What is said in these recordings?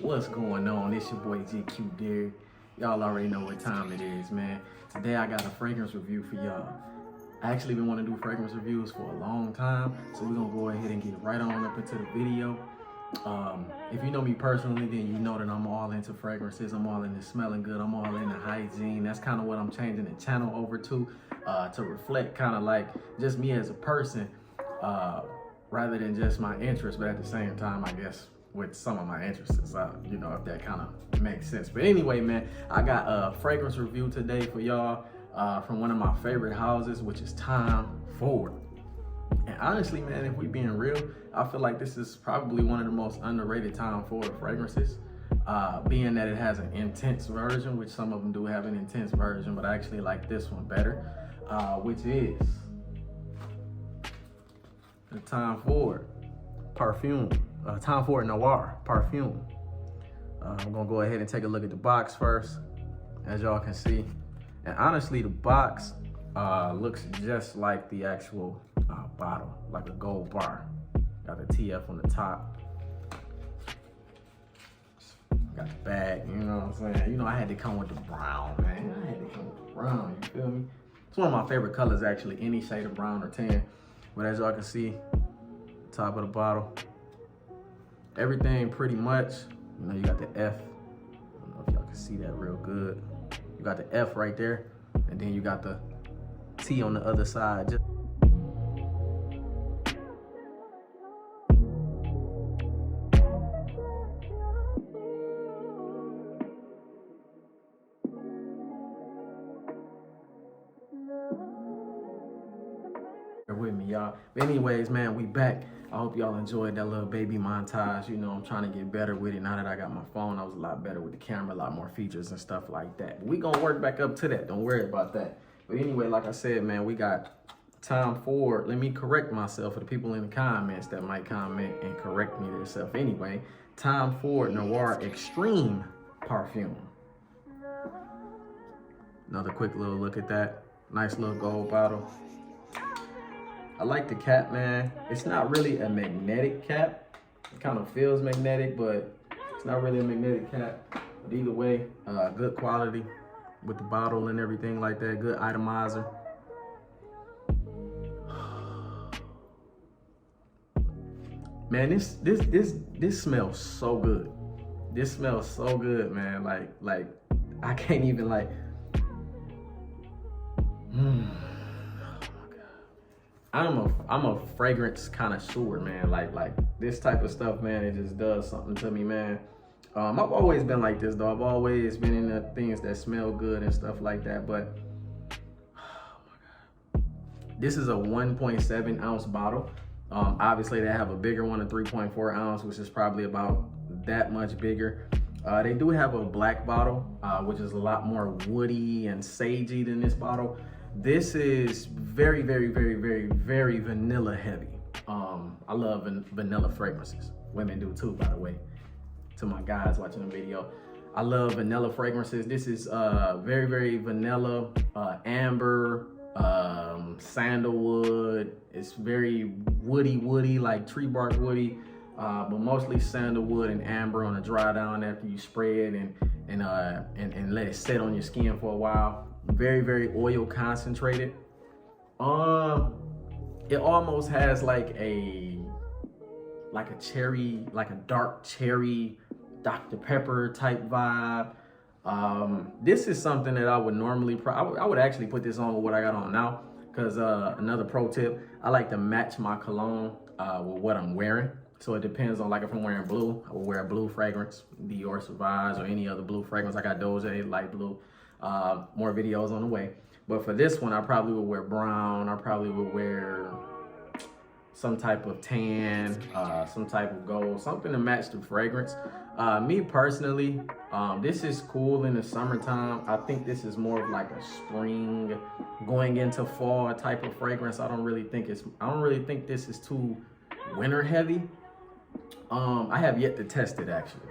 What's going on? It's your boy GQ Derrick. Y'all already know what time it is, man. Today I got a fragrance review for y'all. I actually been wanting to do fragrance reviews for a long time, so we're gonna go ahead and get right on up into the video. If you know me personally, then you know that I'm all into fragrances. I'm all into smelling good. I'm all into hygiene. That's kind of what I'm changing the channel over to reflect kind of like just me as a person, rather than just my interests, but at the same time, I guess, with some of my interests, you know, if that kind of makes sense. But anyway, man, I got a fragrance review today for y'all from one of my favorite houses, which is Tom Ford. And honestly, man, if we being real, I feel like this is probably one of the most underrated Tom Ford fragrances, being that it has an intense version, which some of them do have an intense version, but I actually like this one better, which is the Tom Ford Parfum. Tom Ford Noir Parfum. I'm gonna go ahead and take a look at the box first, as y'all can see. And honestly, the box looks just like the actual bottle, like a gold bar. Got the TF on the top. Got the bag, you know what I'm saying? You know, I had to come with the brown, man. I had to come with the brown, you feel me? It's one of my favorite colors, actually, any shade of brown or tan. But as y'all can see, top of the bottle, everything pretty much, you know, you got the F. I don't know if y'all can see that real good. You got the F right there, and then you got the T on the other side. With me, y'all. But anyways, man, we back. I hope y'all enjoyed that little baby montage. You know, I'm trying to get better with it. Now that I got my phone, I was a lot better with the camera, a lot more features and stuff like that. But we gonna work back up to that. Don't worry about that. But anyway, like I said, man, we got Tom Ford. Let me correct myself for the people in the comments that might comment and correct me themselves. Anyway, Tom Ford Noir Extreme Parfum. Another quick little look at that. Nice little gold bottle. I like the cap, man. It's not really a magnetic cap. It kind of feels magnetic, but it's not really a magnetic cap. But either way, good quality with the bottle and everything like that. Good itomizer. Man, this smells so good. This smells so good, man. Like I can't even like. I'm a fragrance connoisseur, man. Like this type of stuff, man, it just does something to me, man. I've always been like this, though. I've always been into things that smell good and stuff like that. But oh my God, this is a 1.7 ounce bottle. Obviously, they have a bigger one, a 3.4 ounce, which is probably about that much bigger. They do have a black bottle, which is a lot more woody and sagey than this bottle. This is very, very, very, very, very vanilla heavy. I love vanilla fragrances. Women do too, by the way. To my guys watching the video, I love vanilla fragrances. This is very, very vanilla, amber, sandalwood. It's very woody, like tree bark woody, but mostly sandalwood and amber on a dry down after you spray it and let it sit on your skin for a while. Very, very oil concentrated. It almost has like a cherry, like a dark cherry Dr. Pepper type vibe. This is something that I would normally, I would actually put this on with what I got on now, because another pro tip, I like to match my cologne with what I'm wearing. So it depends on, like, if I'm wearing blue, I will wear a blue fragrance, Dior Sauvage or any other blue fragrance. I got Doja, light blue. More videos on the way. But for this one, I probably would wear brown. I probably would wear some type of tan, some type of gold, something to match the fragrance. Me personally, this is cool in the summertime. I think this is more of like a spring going into fall type of fragrance. I don't really think this is too winter heavy. I have yet to test it, actually.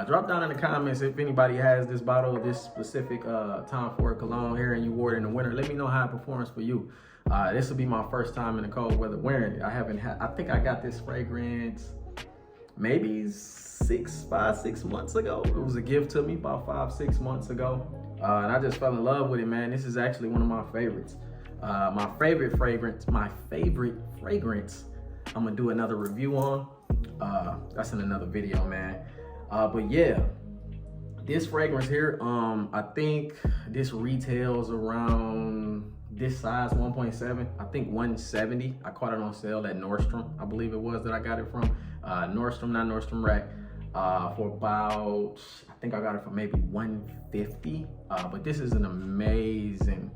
Drop down in the comments if anybody has this bottle of this specific Tom Ford cologne here and you wore it in the winter. Let me know how it performs for you. This will be my first time in the cold weather wearing it. I think I got this fragrance maybe 6 months ago. It was a gift to me about 5-6 months ago. And I just fell in love with it, man. This is actually one of my favorites. My favorite fragrance, I'm gonna do another review on. That's in another video, man. But yeah, this fragrance here, I think this retails around this size, 1.7. I think 170. I caught it on sale at Nordstrom, I believe it was that I got it from. Nordstrom, not Nordstrom Rack, for about, I think I got it for maybe 150. But this is an amazing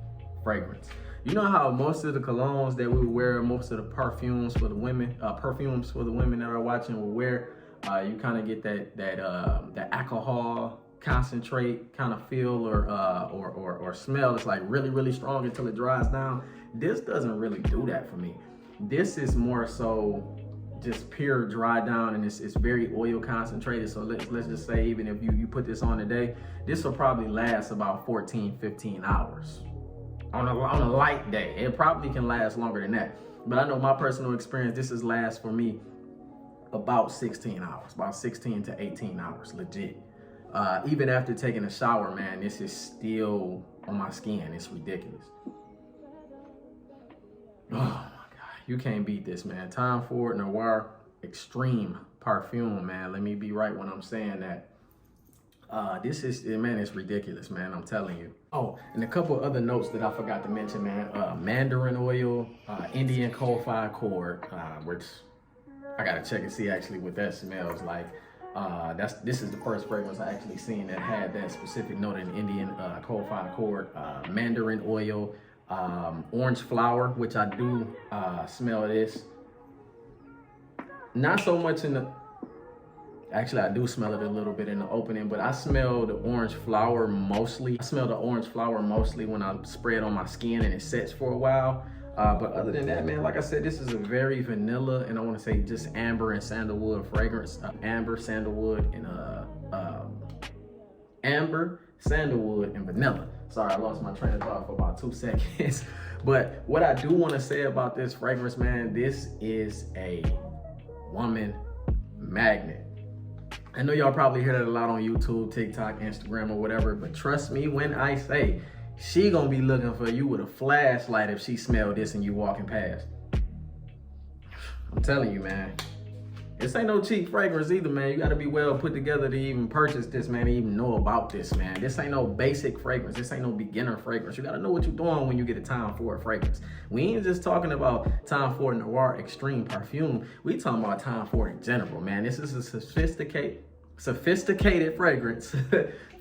fragrance. You know how most of the colognes that we wear, most of the perfumes for the women that are watching will wear, you kind of get that alcohol concentrate kind of feel or smell. It's like really, really strong until it dries down. This doesn't really do that for me. This is more so just pure dry down, and it's very oil concentrated. So let's just say, even if you put this on today, this will probably last about 14-15 hours. On a light day. It probably can last longer than that. But I know my personal experience, this has lasted for me about 16 hours, about 16 to 18 hours, legit. Even after taking a shower, man, this is still on my skin. It's ridiculous. Oh my God, you can't beat this, man. Tom Ford Noir Extreme Parfum, man. Let me be right when I'm saying that. This is, man, it's ridiculous, man. I'm telling you. Oh, and a couple other notes that I forgot to mention, man. Mandarin oil, Indian coal-fired cord, which I gotta check and see actually what that smells like. This is the first fragrance I actually seen that had that specific note in Indian coal-fired cord. Mandarin oil, orange flower, which I do smell this. Not so much in the. Actually, I do smell it a little bit in the opening, but I smell the orange flower mostly. I smell the orange flower mostly when I spray it on my skin and it sets for a while. But other than that, man, like I said, this is a very vanilla, and I want to say just amber and sandalwood fragrance. Amber, sandalwood, and vanilla. Sorry, I lost my train of thought for about 2 seconds. But what I do want to say about this fragrance, man, this is a woman magnet. I know y'all probably hear that a lot on YouTube, TikTok, Instagram, or whatever, but trust me when I say she gonna be looking for you with a flashlight if she smell this and you walking past. I'm telling you, man. This ain't no cheap fragrance either, man. You gotta be well put together to even purchase this, man, to even know about this, man. This ain't no basic fragrance. This ain't no beginner fragrance. You gotta know what you're doing when you get a Tom Ford fragrance. We ain't just talking about Tom Ford Noir Extreme Parfum. We talking about Tom Ford in general, man. This is a sophisticated fragrance,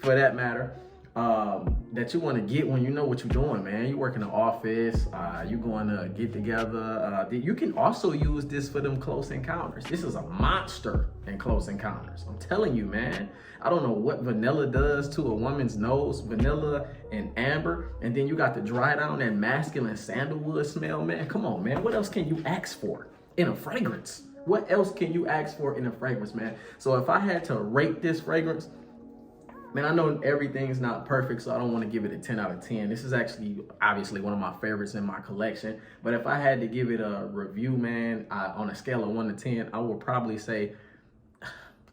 for that matter, that you want to get when you know what you're doing, man. You work in the office, you going to get together. You can also use this for them close encounters. This is a monster in close encounters. I'm telling you, man. I don't know what vanilla does to a woman's nose, vanilla and amber, and then you got to dry down that masculine sandalwood smell, man. Come on, man. What else can you ask for in a fragrance? What else can you ask for in a fragrance, man? So if I had to rate this fragrance, man, I know everything's not perfect, so I don't want to give it a 10 out of 10. This is actually obviously one of my favorites in my collection. But if I had to give it a review, man, on a scale of 1 to 10, I would probably say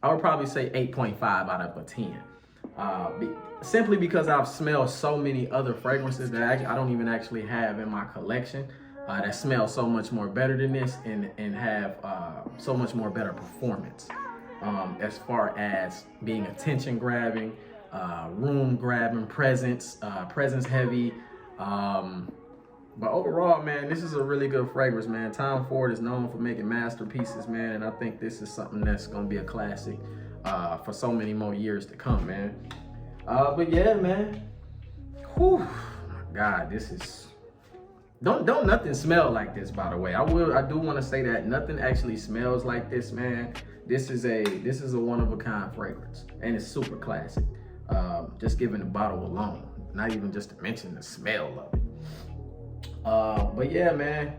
8.5 out of a 10. Simply because I've smelled so many other fragrances that I don't even actually have in my collection that smell so much more better than this and have so much more better performance as far as being attention grabbing, room grabbing, presence heavy. But overall, man, this is a really good fragrance, man. Tom Ford is known for making masterpieces, man, and I think this is something that's gonna be a classic for so many more years to come, man. But yeah, man. Whew, my God, this is. Don't nothing smell like this, by the way. I do want to say that nothing actually smells like this, man. This is a one of a kind fragrance, and it's super classic. Just given the bottle alone, not even just to mention the smell of it. But yeah, man.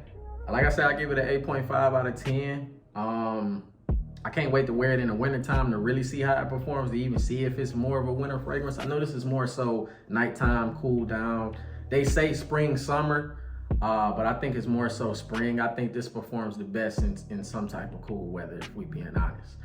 Like I said, I give it an 8.5 out of 10. I can't wait to wear it in the wintertime to really see how it performs, to even see if it's more of a winter fragrance. I know this is more so nighttime, cool down. They say spring, summer. But I think it's more so spring. I think this performs the best in some type of cool weather, if we being honest.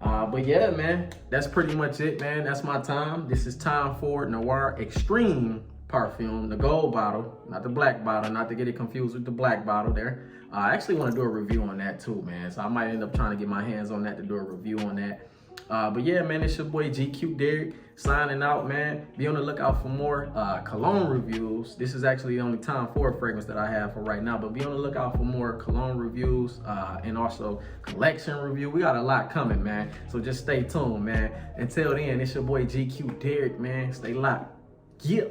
But yeah, man, that's pretty much it, man. That's my time. This is time for Noir Extreme Parfum, the gold bottle, not the black bottle, not to get it confused with the black bottle there. I actually want to do a review on that too, man. So I might end up trying to get my hands on that to do a review on that. But yeah, man, it's your boy GQ Derrick signing out, man. Be on the lookout for more cologne reviews. This is actually the only time for a fragrance that I have for right now, but be on the lookout for more cologne reviews and also collection review. We got a lot coming, man. So just stay tuned, man. Until then, it's your boy GQ Derrick, man. Stay locked. Yeah.